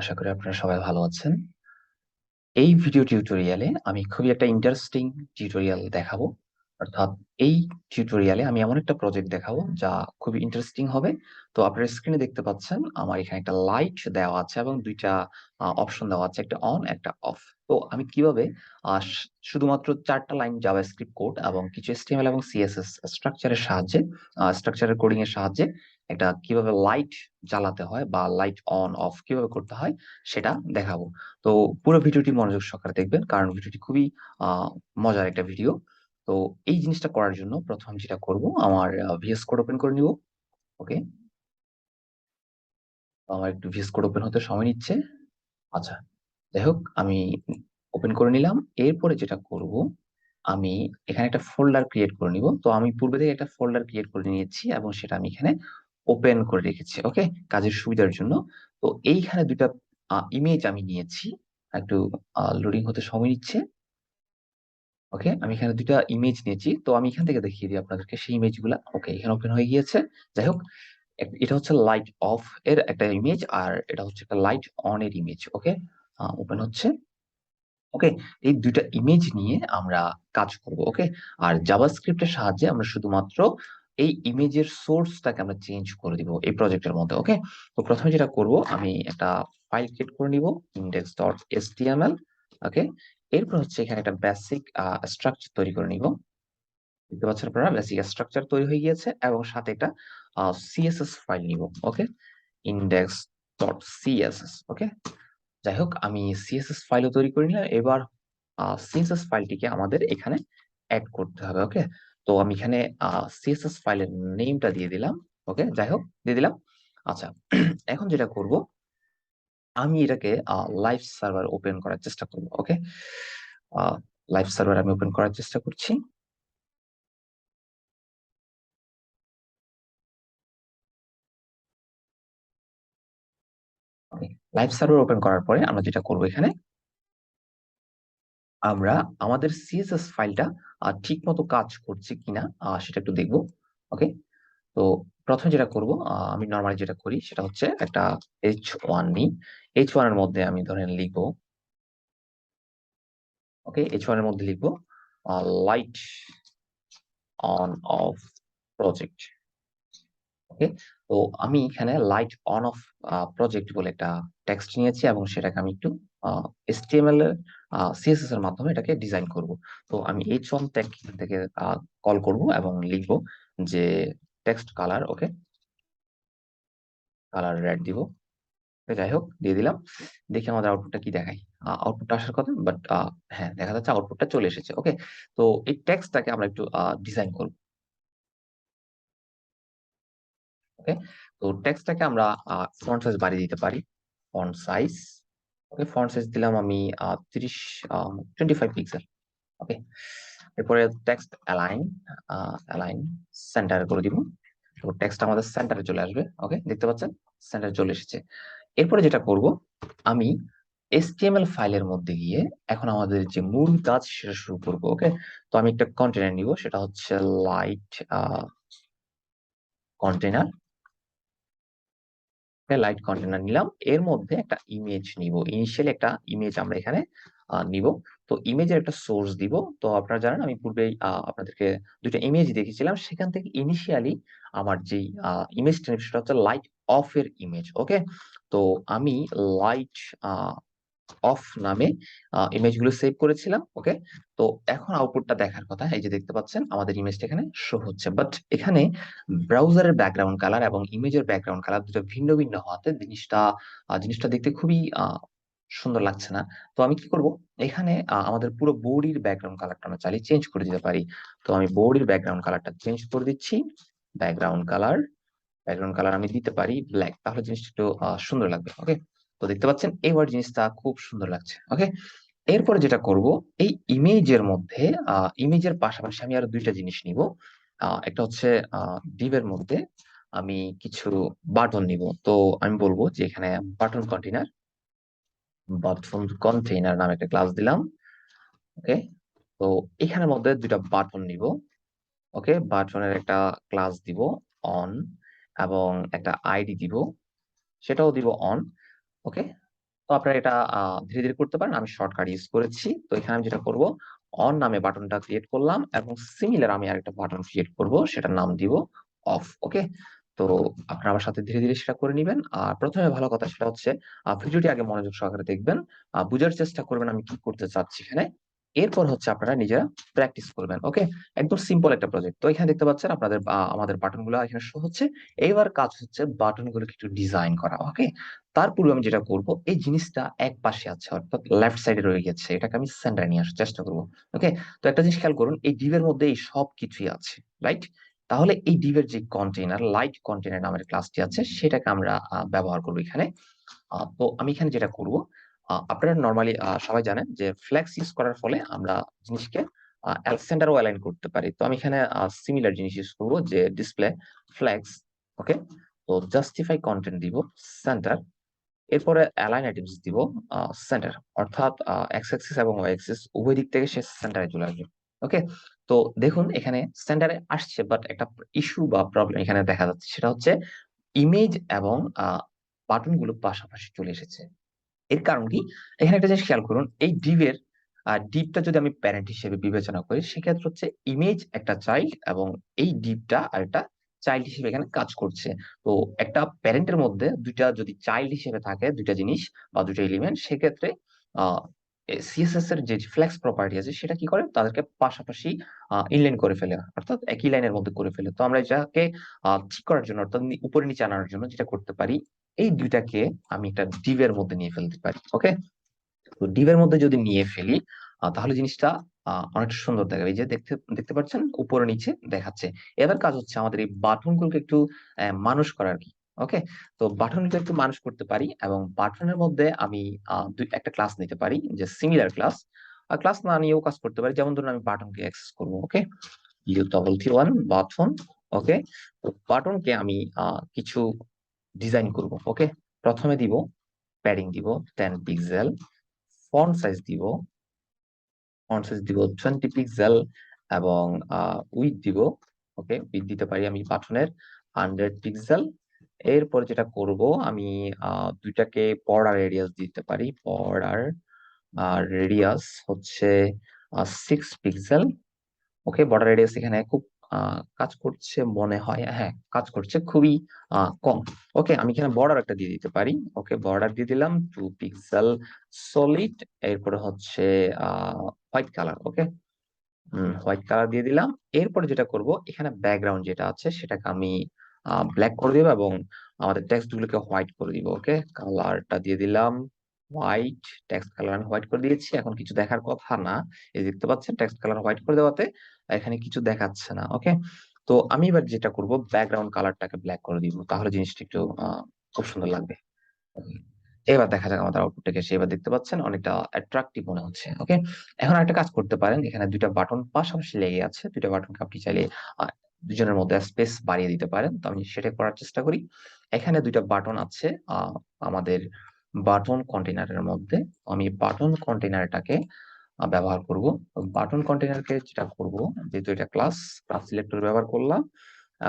আশা করি আপনারা সবাই ভালো আছেন। এই ভিডিও টিউটোরিয়ালে আমি খুবই একটা ইন্টারেস্টিং টিউটোরিয়াল দেখাবো। অর্থাৎ এই টিউটোরিয়ালে আমি এমন একটা প্রজেক্ট দেখাবো যা খুবই ইন্টারেস্টিং হবে। তো আপনারা স্ক্রিনে দেখতে পাচ্ছেন আমার এখানে একটা লাইট দেওয়া আছে এবং দুইটা অপশন দেওয়া আছে, একটা অন একটা অফ। তো আমি কিভাবে শুধুমাত্র 4টা লাইন জাভাস্ক্রিপ্ট কোড এবং কিছু HTML এবং CSS স্ট্রাকচারের সাহায্যে স্ট্রাকচারের কোডিং এর সাহায্যে একটা কিভাবে লাইট জ্বালাতে হয় বা লাইট অন অফ কিভাবে করতে হয় সেটা দেখাবো। তো পুরো ভিডিওটি মনোযোগ সহকারে দেখবেন, কারণ ভিডিওটি খুবই আহ মজার একটা ভিডিও। তো এই জিনিসটা করার জন্য প্রথম যেটা করব, আমার VS কোড ওপেন করে নিব। ওকে, আমার একটু VS কোড ওপেন হতে সময় নিচ্ছে। আচ্ছা, যাই হোক, আমি ওপেন করে নিলাম। এরপরে যেটা করব, আমি এখানে একটা ফোল্ডার ক্রিয়েট করে নিব। তো আমি পূর্বে থেকে একটা ফোল্ডার ক্রিয়েট করে নিয়েছি এবং সেটা আমি এখানে ওপেন করে রেখেছি। ওকে, কাজের সুবিধার জন্য। তো এইখানে দুইটা ইমেজ আমি নিয়েছি। একটু লোডিং হতে সময় নিচ্ছে। ওকে, আমি এখানে দুইটা ইমেজ নিয়েছি, তো আমি এখান থেকে দেখিয়ে দিই আপনাদেরকে সেই ইমেজগুলা। ওকে, এখানে ওপেন হয়ে গিয়েছে। যাই হোক, এটা হচ্ছে লাইট অফ এর একটা ইমেজ, আর এটা হচ্ছে একটা লাইট অন এর ইমেজ। ওকে, ওপেন হচ্ছে। ওকে, এই দুইটা ইমেজ নিয়ে আমরা কাজ করব। ওকে, আর জাভাস্ক্রিপ্টের সাহায্যে আমরা শুধুমাত্র এই ইমেজের সোর্সটাকে আমরা চেঞ্জ করে দিব এই প্রজেক্টের মধ্যে। ওকে, তো প্রথমে যেটা করব, আমি একটা ফাইল ক্রিয়েট করে নিব, index.html। ওকে, এরপর হচ্ছে এখানে একটা বেসিক স্ট্রাকচার তৈরি করে নিব। দেখতে পাচ্ছেন আপনারা, বেসিক স্ট্রাকচার তৈরি হয়ে গিয়েছে এবং সাথে একটা সিএসএস ফাইল নিব। ওকে, index.css। ওকে, যাই হোক, আমি সিএসএস ফাইলও তৈরি করে নিলাম। এবার সিএসএস ফাইলটিকে আমাদের এখানে অ্যাড করতে হবে। ওকে, তো আমি এখানে সিএসএস ফাইলের নেমটা দিয়ে দিলাম। ওকে, যাই হোক, দিয়ে দিলাম। আচ্ছা, এখন যেটা করব, আমি এটাকে লাইভ সার্ভার ওপেন করার চেষ্টা করব। ওকে, লাইভ সার্ভার আমি ওপেন করার চেষ্টা করছি। লাইভ সার্ভার ওপেন করার পরে আমরা যেটা করব, এখানে আমরা আমাদের সিএসএস ফাইলটা ঠিক মতো কাজ করছে কিনা সেটা একটু দেখবো। ওকে, তো প্রথমে যেটা করব, আমি নর্মালি যেটা করি সেটা হচ্ছে একটা H1 নিই। H1 এর মধ্যে আমি ধরেন লিখবো, ওকে, H1 এর মধ্যে লিখবো লাইট অন অফ প্রজেক্ট। ওকে, তো আমি এখানে লাইট অন অফ প্রজেক্ট বলে একটা টেক্সট নিয়েছি এবং সেটাকে আমি একটু HTML এর CSS এর মাধ্যমে এটাকে ডিজাইন করব। তো আমি H1 ট্যাগ থেকে কল করব এবং লিখব যে টেক্সট কালার। ওকে, কালার রেড দিব। যাই হোক, দিয়ে দিলাম। দেখি আমাদের আউটপুটটা কি দেখায়। আউটপুটটা আসার কথা, বাট হ্যাঁ, দেখা যাচ্ছে আউটপুটটা চলে এসেছে। ওকে, তো এই টেক্সটটাকে আমরা একটু ডিজাইন করব। ওকে, তো টেক্সটটাকে আমরা ফন্ট সাইজ বাড়িয়ে দিতে পারি। ফন্ট সাইজ, ওকে, ফন্ট সাইজ দিলাম আমি 30, 25 পিক্সেল। ওকে, এরপরে টেক্সট অ্যালাইন, অ্যালাইন সেন্টার করে দিব। তো টেক্সট আমাদের সেন্টারে চলে আসবে। ওকে, দেখতে পাচ্ছেন সেন্টারে চলে এসেছে। এরপরে যেটা করব, আমি HTML ফাইলের মধ্যে গিয়ে এখন আমাদের যে মূল কাজ সেটা শুরু করব। ওকে, তো আমি একটা কন্টেনার নিব, সেটা হচ্ছে লাইট কন্টেনার। লাইট কন্টেনার নিলাম, এর মধ্যে একটা ইমেজ নিব। ইনিশিয়ালি একটা ইমেজ আমরা এখানে নিব। তো ইমেজের একটা সোর্স দিব। তো আপনারা জানেন আমি পূর্বেই আপনাদেরকে দুইটা ইমেজ দেখেছিলাম, সেখান থেকে ইনিশিয়ালি আমার যেই ইমেজটা নিব সেটা হচ্ছে লাইট অফ এর ইমেজ। ওকে, তো আমি লাইট অফ নামে ইমেজগুলো সেভ করেছিলাম। ওকে, তো এখন আউটপুটটা দেখার কথা। এই যে দেখতে পাচ্ছেন আমাদের ইমেজটা এখানে শো হচ্ছে, বাট এখানে ব্রাউজারের ব্যাকগ্রাউন্ড কালার এবং ইমেজের ব্যাকগ্রাউন্ড কালার দুটো ভিন্ন ভিন্ন হওয়াতে জিনিসটা দেখতে খুবই সুন্দর লাগছে না। তো আমি কি করব, এখানে আমাদের পুরো বডির ব্যাকগ্রাউন্ড কালারটা আমরা চাইলে চেঞ্জ করে দিতে পারি। তো আমি বডির ব্যাকগ্রাউন্ড কালারটা চেঞ্জ করে দিচ্ছি। ব্যাকগ্রাউন্ড কালার, ব্যাকগ্রাউন্ড কালার আমি দিতে পারি ব্ল্যাক, তাহলে জিনিসটা একটু সুন্দর লাগবে। ওকে, তো দেখতে পাচ্ছেন এবার জিনিসটা খুব সুন্দর লাগছে। ওকে, এরপরে যেটা করব, এই ইমেজের মধ্যে ইমেজের পাশাপাশি আমি আরো দুইটা জিনিস নিব। একটা হচ্ছে ডিভের মধ্যে আমি কিছু বাটন নিব। তো আমি বলবো যে এখানে বাটন কন্টেইনার, বাটন কন্টেইনার নামে একটা ক্লাস দিলাম। ওকে, তো এখানের মধ্যে দুইটা বাটন নিব। ওকে, বাটনের একটা ক্লাস দিব অন এবং একটা আইডি দিব, সেটাও দিব অন। ওকে, তো আপনারা এটা ধীরে ধীরে করতে পারেন, আমি শর্টকাট ইউজ করেছি। তো এখানে আমি যেটা করব, অন নামে বাটনটা ক্রিয়েট করলাম এবং সিমিলার আমি আরেকটা বাটন ক্রিয়েট করব, সেটার নাম দিব অফ। ওকে, তো আপনারা আমার সাথে ধীরে ধীরে সেটা করে নিবেন। আর প্রথমে ভালো কথা সেটা হচ্ছে ভিডিওটি আগে মনোযোগ সহকারে দেখবেন, বুঝার চেষ্টা করবেন আমি কি করতে চাচ্ছি এখানে। এরপর হচ্ছে আপনারা নিজেরা প্র্যাকটিস করবেন। ওকে, একদম সিম্পল একটা প্রজেক্ট। তো এখানে দেখতে পাচ্ছেন আপনাদের আমাদের বাটনগুলো এখানে শো হচ্ছে। এইবার কাজ হচ্ছে বাটনগুলোকে একটু ডিজাইন করা। ওকে, তার পূর্বে আমি যেটা করব, এই জিনিসটা এক পাশে আছে অর্থাৎ লেফট সাইডে রয়ে গেছে, এটাকে আমি সেন্টারে নিয়ে আসার চেষ্টা করব। ওকে, তো একটা জিনিস খেয়াল করুন, এই ডিভের মধ্যে এই সব কিছুই আছে, রাইট? তাহলে এই ডিভের যে কন্টেইনার, লাইট কন্টেইনার নামের ক্লাসটি আছে, সেটাকে আমরা ব্যবহার করবো এখানে। তো আমি এখানে যেটা করব, আপনারা নর্মালি সবাই জানেন যে ফ্লেক্স ইউজ করার ফলে আমরা জিনিসকে সেন্টারও অ্যালাইন করতে পারি। তো আমি এখানে সিমিলার জিনিস ইউজ করবো, যে ডিসপ্লে ফ্লেক্স। ওকে, তো জাস্টিফাই কন্টেন্ট দিব সেন্টার, এরপরে অ্যালাইন আইটেমস দিব সেন্টার, অর্থাৎ এক্স অ্যাক্সিস এবং ওয়াই অ্যাক্সিস উভয় দিক থেকে সে সেন্টারে চলে আসবে। ওকে, তো দেখুন এখানে সেন্টারে আসছে, বাট একটা ইস্যু বা প্রবলেম এখানে দেখা যাচ্ছে, সেটা হচ্ছে ইমেজ এবং বাটন গুলো পাশাপাশি চলে এসেছে। এর কারণ কি? এখানে একটা জিনিস খেয়াল করুন, এই ডিভের ডিভটা যদি আমি প্যারেন্ট হিসেবে বিবেচনা করি, সেক্ষেত্রে হচ্ছে ইমেজ একটা চাইল্ড এবং এই ডিভটা আর একটা চাইল্ড হিসেবে এখানে কাজ করছে। তো একটা প্যারেন্টের মধ্যে দুইটা যদি চাইল্ড হিসেবে থাকে, দুইটা জিনিস বা দুইটা এলিমেন্ট, সেক্ষেত্রে সিএসএস এর যে ফ্লেক্স প্রপার্টি আছে সেটা কি করে, তাদেরকে পাশাপাশি ইনলাইন করে ফেলে, অর্থাৎ একই লাইনের মধ্যে করে ফেলে। তো আমরা এটাকে ঠিক করার জন্য, অর্থাৎ উপরে নিচে আনার জন্য যেটা করতে পারি, এই দুইটাকে আমি একটা ডিভের মধ্যে নিয়ে ফেলতে পারি। ওকে, তো ডিভের মধ্যে যদি নিয়ে ফেলি, তাহলে জিনিসটা অনেকটা সুন্দর দেখাবে। এই যে দেখতে দেখতে পাচ্ছেন উপরে নিচে দেখাচ্ছে। এবার কাজ হচ্ছে আমাদের এই বাটন গুলোকে একটু মানুষ করা আর কি। ওকে, তো বাটনগুলো একটু মানুষ করতে পারি এবং বাটনের মধ্যে আমি একটা ক্লাস নিতে পারি, যে সিমিলার ক্লাস। ক্লাস না নিয়েও কাজ করতে পারি, যেমন ধরুন আমি বাটনকে অ্যাক্সেস করবো। Okay, U double T one button. Okay, তো বাটনকে আমি কিছু ডিজাইন করব। ওকে, প্রথমে দিব প্যাডিং দিব 10 পিক্সেল, ফন্ট সাইজ দিব 20 পিক্সেল এবং উইথ দিব, ওকে, উইথ দিতে পারি আমি বাটনের 100 পিক্সেল। এরপর যেটা করব, আমি দুইটাকে বর্ডার রেডিয়াস দিতে পারি, বর্ডার রেডিয়াস হচ্ছে 6 পিক্সেল। ওকে, বর্ডার রেডিয়াস এখানে খুব কাজ করছে মনে হয়, হ্যাঁ কাজ করছে, খুবই কম। ওকে, আমি এখানে বর্ডার একটা দিয়ে দিতে পারি। ওকে, বর্ডার দিয়ে দিলাম 2 পিক্সেল সলিড। এরপরে হচ্ছে হোয়াইট কালার। ওকে, হোয়াইট কালার দিয়ে দিলাম। এরপরে যেটা করব, এখানে ব্যাকগ্রাউন্ড যেটা আছে সেটাকে আমি ব্ল্যাক করে দিব এবং আমাদের টেক্সট গুলোকে হোয়াইট করে দিব। ওকে, কালারটা দিয়ে দিলাম হোয়াইট, টেক্সট কালার আমি হোয়াইট করে দিয়েছি। এখন কিছু দেখার কথা না, এই দেখতে পাচ্ছেন টেক্সট কালার হোয়াইট করে দেওয়াতে এখানে কিছু দেখাচ্ছে না। ওকে, তো আমি এবার যেটা করব, ব্যাকগ্রাউন্ড কালারটাকে ব্ল্যাক করে দিব, তাহলে জিনিসটা একটু খুব সুন্দর লাগবে। এবার দেখা যাক আমাদের আউটপুটটাকে, সে এবার দেখতে পাচ্ছেন অনেকটা অ্যাট্রাকটিভ মনে হচ্ছে। ওকে, এখন একটা কাজ করতে পারেন, এখানে দুইটা বাটন পাশাপাশি লেগে আছে, দুইটা বাটনকে আপনি চাইলে দুজনের মধ্যে স্পেস বাড়িয়ে দিতে পারেন। তো আমি সেটা করার চেষ্টা করি। এখানে দুইটা বাটন আছে আমাদের বাটন কন্টেনারের মধ্যে। আমি বাটন কন্টেনারটাকে ব্যবহার করব। বাটন কন্টেনারকে যেটা করব, যেহেতু এটা ক্লাস, ক্লাস সিলেক্টর ব্যবহার করলাম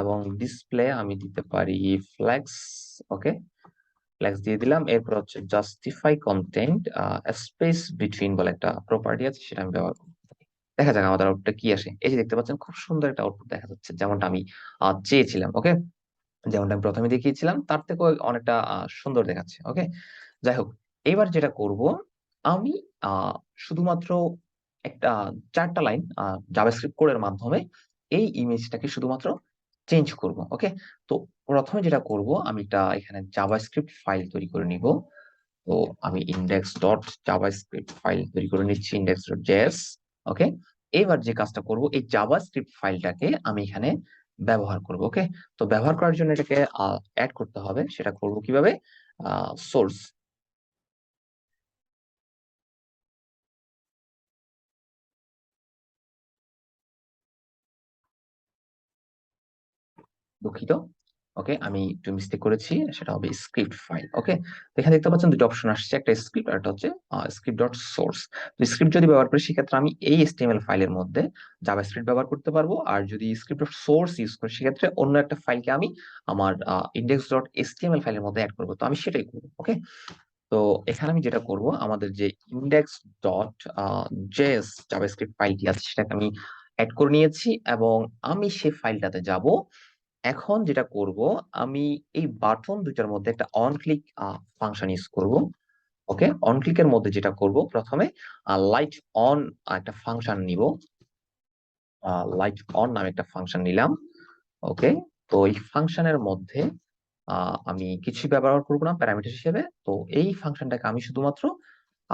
এবং ডিসপ্লে আমি দিতে পারি ফ্ল্যাক্স। ওকে, ফ্ল্যাক্স দিয়ে দিলাম। এরপর হচ্ছে জাস্টিফাই কন্টেন্ট স্পেস বিটুইন বলে একটা প্রপার্টি আছে, সেটা আমি ব্যবহার করব। দেখা যাক আমাদের আউটপুটটা কি আসে। এই যে দেখতে পাচ্ছেন খুব সুন্দর একটা আউটপুট দেখা যাচ্ছে, যেমনটা আমি চেয়েছিলাম। ওকে, যেমনটা আমি প্রথমে দেখিয়েছিলাম তার থেকেও অনেকটা সুন্দর দেখাচ্ছে। ওকে, যাই হোক, এবার যেটা করব, আমি আহ, শুধুমাত্র একটা 4টা লাইন জাভাস্ক্রিপ্ট কোডের মাধ্যমে এই ইমেজটাকে শুধুমাত্র চেঞ্জ করব। ওকে, তো প্রথমে যেটা করব, আমি একটা এখানে জাভাস্ক্রিপ্ট ফাইল তৈরি করে নিব। তো আমি ইন্ডেক্স ডট জাভাস্ক্রিপ্ট ফাইল তৈরি করে নিচ্ছি, ইন্ডেক্স ডট জেএস। ওকে, এবার যে কাজটা করব, এই জাভাস্ক্রিপ্ট ফাইলটাকে আমি এখানে ব্যবহার করব। ওকে, তো ব্যবহার করার জন্য এটাকে অ্যাড করতে হবে। সেটা করব কিভাবে? সোর্স, দুঃখিত। ওকে, আমি একটু মিস্টেক করেছি, সেটা হবে স্ক্রিপ্ট ফাইল। ওকে, তো এখানে দেখতে পাচ্ছেন দুটো অপশন আসছে, একটা স্ক্রিপ্ট আর একটা হচ্ছে স্ক্রিপ্ট ডট সোর্স। তো স্ক্রিপ্ট যদি ব্যবহার করি, সেক্ষেত্রে আমি এই এসটিএমএল ফাইলের মধ্যে জাভাস্ক্রিপ্ট ব্যবহার করতে পারবো, আর যদি স্ক্রিপ্ট ডট সোর্স ইউজ করি, সেক্ষেত্রে অন্য একটা ফাইলকে আমি আমার ইন্ডেক্স ডট এসটিএমএল ফাইলের মধ্যে অ্যাড করবো। তো আমি সেটাই করবো। ওকে, তো এখানে আমি যেটা করব, আমাদের যে ইন্ডেক্স ডট জেএস জাভাস্ক্রিপ্ট ফাইলটি আছে সেটাকে আমি অ্যাড করে নিয়েছি এবং আমি সেই ফাইলটাতে যাব। এখন যেটা করব, আমি এই বাটন দুইটার মধ্যে একটা অন ক্লিক ফাংশন ইউজ করব। ওকে, অন ক্লিকের মধ্যে যেটা করব, প্রথমে লাইট অন একটা ফাংশন নিব। লাইট অন নামে একটা ফাংশন নিলাম। ওকে, তো এই ফাংশনের মধ্যে আমি কিছু ব্যবহার করব না প্যারামিটার হিসেবে। তো এই ফাংশনটাকে আমি শুধুমাত্র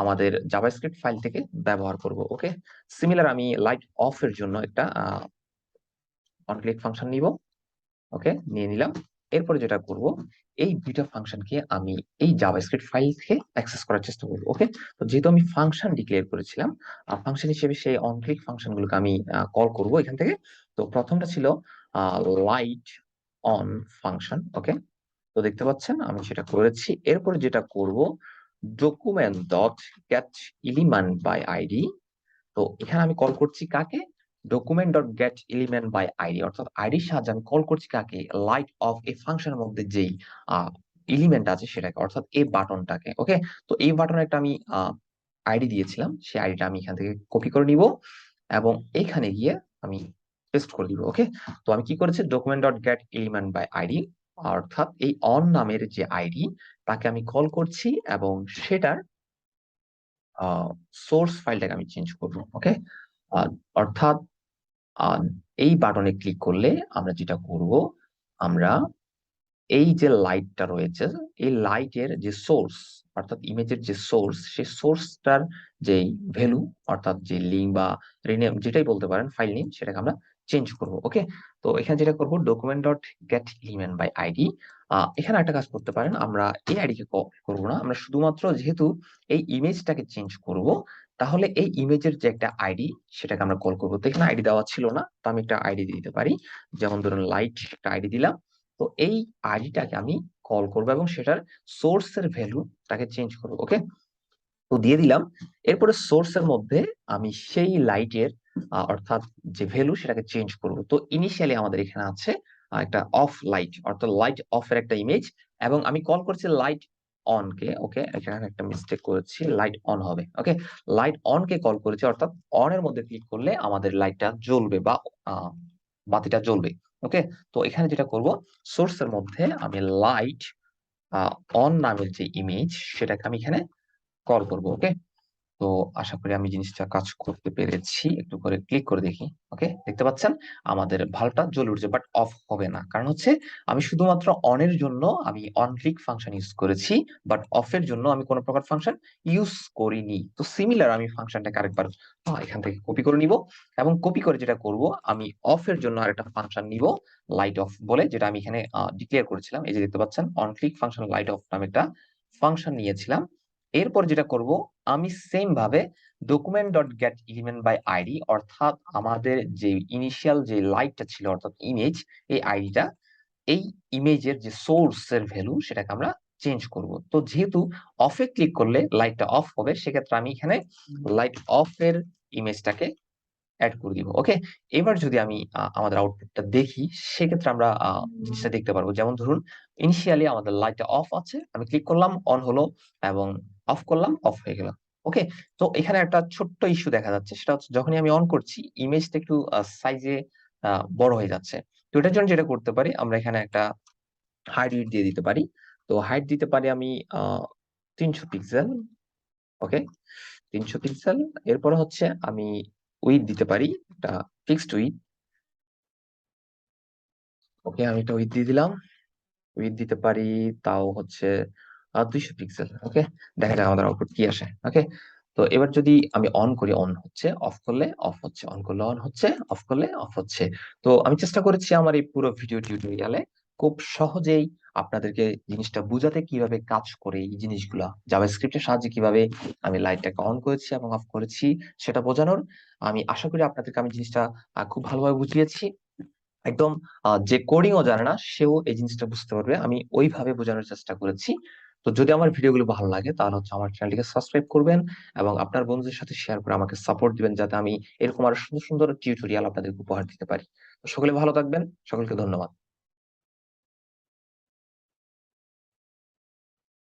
আমাদের জাভাস্ক্রিপ্ট ফাইল থেকে ব্যবহার করব। ওকে, সিমিলার আমি লাইট অফ এর জন্য একটা অন ক্লিক ফাংশন নিব। ওকে, নিয়ে নিলাম। এরপরে যেটা করব, এই দুইটা ফাংশনকে আমি এই জাভাস্ক্রিপ্ট ফাইল থেকে অ্যাক্সেস করার চেষ্টা করব। ওকে, তো যেহেতু আমি ফাংশন ডিক্লেয়ার করেছিলাম, ফাংশন হিসেবে সেই অন ক্লিক ফাংশনগুলোকে আমি কল করব এখান থেকে। তো প্রথমটা ছিল লাইট অন ফাংশন। ওকে, তো দেখতে পাচ্ছেন আমি সেটা করেছি। এরপরে যেটা করব, document dot get element by ID. তো এখানে আমি কল করছি কাকে? Document dot get element by ID, অর্থাৎ আইডির সাহায্যে আমি কল করছি কাকে? লাইট অফ এই ফাংশনের মধ্যে যেই এলিমেন্ট আছে সেটাকে, অর্থাৎ এই বাটনটাকে। ওকে, তো এই বাটনে একটা আমি আইডি দিয়েছিলাম, সেই আইডিটা আমি এখান থেকে কপি করে নিব এবং এখানে গিয়ে আমি পেস্ট করে দিব। ওকে, তো আমি কি করেছি, document dot get element by ID, অর্থাৎ এই অন নামের যে আইডি তাকে আমি কল করছি এবং সেটার সোর্স ফাইলটাকে আমি চেঞ্জ করব। ওকে, অর্থাৎ আহ, এই বাটনে ক্লিক করলে আমরা যেটা করব, আমরা এই যে লাইটটা রয়েছে, এই লাইটের যে সোর্স, অর্থাৎ ইমেজের যে সোর্স, সেই সোর্সটার যে ভ্যালু, অর্থাৎ যে লিঙ্ক বা রিনেম যেটাই বলতে পারেন, ফাইল নেম, সেটাকে আমরা চেঞ্জ করব। ওকে, তো এখানে যেটা করব, document dot get element by ID. এখানে একটা কাজ করতে পারেন, আমরা এই আইডি কে করবো না, আমরা শুধুমাত্র যেহেতু এই ইমেজটাকে চেঞ্জ করব, তাহলে এই ইমেজের যে একটা আইডি সেটাকে আমরা কল করবো। তো এখানে আইডি দেওয়া ছিল না, তো আমি একটা আইডি দিতে পারি, যেমন ধরুন লাইট একটা আইডি দিলাম। তো এই আইডিটাকে আমি কল করবো এবং সেটার সোর্সের ভ্যালু তাকে চেঞ্জ করবো। ওকে, তো দিয়ে দিলাম। এরপরে সোর্সের মধ্যে আমি সেই লাইটের অর্থাৎ যে ভ্যালু সেটাকে চেঞ্জ করব। তো ইনিশিয়ালি আমাদের এখানে আছে একটা অফ লাইট, অর্থাৎ লাইট অফ এর একটা ইমেজ, এবং আমি কল করছি লাইট অন কে। ওকে, এখানে একটা মিস্টেক করেছি, লাইট অন হবে। ওকে, লাইট অন কে কল করেছি, অর্থাৎ অন এর মধ্যে ক্লিক করলে আমাদের লাইটটা জ্বলবে বা আহ, বাতিটা জ্বলবে। ওকে, তো এখানে যেটা করব, সোর্সের মধ্যে আমি লাইট অন নামের যে ইমেজ সেটাকে আমি এখানে কল করব। ওকে, তো আশা করি আমি জিনিসটা কাজ করতে পেরেছি। একটু করে ক্লিক করে দেখি। ওকে, দেখতে পাচ্ছেন আমাদের ভালভটা জ্বলে উঠছে, বাট অফ হবে না। কারণ হচ্ছে আমি শুধুমাত্র অনের জন্য আমি অন ক্লিক ফাংশন ইউজ করেছি, বাট অফ এর জন্য আমি কোনো প্রকার ফাংশন ইউজ করিনি। তো সিমিলার আমি ফাংশনটাকে আরেকবার এখান থেকে কপি করে নিব এবং কপি করে যেটা করব, আমি অফ এর জন্য আরেকটা ফাংশন নিব, লাইট অফ বলে, যেটা আমি এখানে ডিক্লেয়ার করেছিলাম। এই যে দেখতে পাচ্ছেন, on click function light off নামে একটা ফাংশন নিয়েছিলাম। এরপর যেটা করব, আমি সেম ভাবে document dot get element by ID, অর্থাৎ আমাদের যে ইনিশিয়াল যে লাইটটা ছিল, অর্থাৎ ইমেজ, এই আইডিটা, এই ইমেজের যে সোর্সের ভ্যালু সেটাকে আমরা চেঞ্জ করব। তো যেহেতু অফে ক্লিক করলে লাইটটা অফ হবে, সেক্ষেত্রে আমি এখানে লাইট অফ এর ইমেজটাকে অ্যাড করে দিব। ওকে, এবার যদি আমি আমাদের আউটপুটটা দেখি, সেক্ষেত্রে আমরা জিনিসটা দেখতে পারবো। যেমন ধরুন, ইনিশিয়ালি আমাদের লাইটটা অফ আছে, আমি ক্লিক করলাম, অন হলো, এবং অফ করলাম, অফ হয়ে গেল। ওকে, তো এখানে একটা ছোট্ট ইস্যু দেখা যাচ্ছে, সেটা হচ্ছে যখনই আমি অন করছি, ইমেজটা একটু সাইজে বড় হয়ে যাচ্ছে। তো এটার জন্য যেটা করতে পারি, আমরা এখানে একটা হাইট দিয়ে দিতে পারি। তো হাইট দিতে পারি আমি 300 পিক্সেল। ওকে, 300 পিক্সেল। এরপরে হচ্ছে আমি উইথ দিতে পারি একটা ফিক্সড উইথ। ওকে, আমি এটা উইথ দিয়ে দিলাম। উইথ দিতে পারি তাও হচ্ছে 200 পিক্সেল। ওকে, দেখা যাক আমাদের আউটপুট কি আসে। ওকে, তো এবার যদি আমি অন করি, অন হচ্ছে, অফ করলে অফ হচ্ছে, অন করলে অন হচ্ছে, অফ করলে অফ হচ্ছে। তো আমি চেষ্টা করেছি আমার এই পুরো ভিডিও টিউটোরিয়ালে খুব সহজেই আপনাদেরকে জিনিসটা বুঝাতে, কিভাবে কাজ করে এই জিনিসগুলা, জাভাস্ক্রিপ্টের সাহায্যে কিভাবে আমি লাইটটাকে অন করেছি এবং অফ করেছি সেটা বোঝানোর। আমি আশা করি আপনাদেরকে আমি জিনিসটা খুব ভালোভাবে বুঝিয়েছি। একদম যে কোডিং ও জানে না সেও এই জিনিসটা বুঝতে পারবে, আমি ওইভাবে বোঝানোর চেষ্টা করেছি। তো যদি আমার ভিডিওগুলো ভালো লাগে, তাহলে হচ্ছে আমার চ্যানেলটিকে সাবস্ক্রাইব করবেন এবং আপনার বন্ধুদের সাথে শেয়ার করে আমাকে সাপোর্ট দিবেন, যাতে আমি এরকম আরো সুন্দর সুন্দর টিউটোরিয়াল আপনাদের উপহার দিতে পারি। তো সকলে ভালো থাকবেন, সকলকে ধন্যবাদ।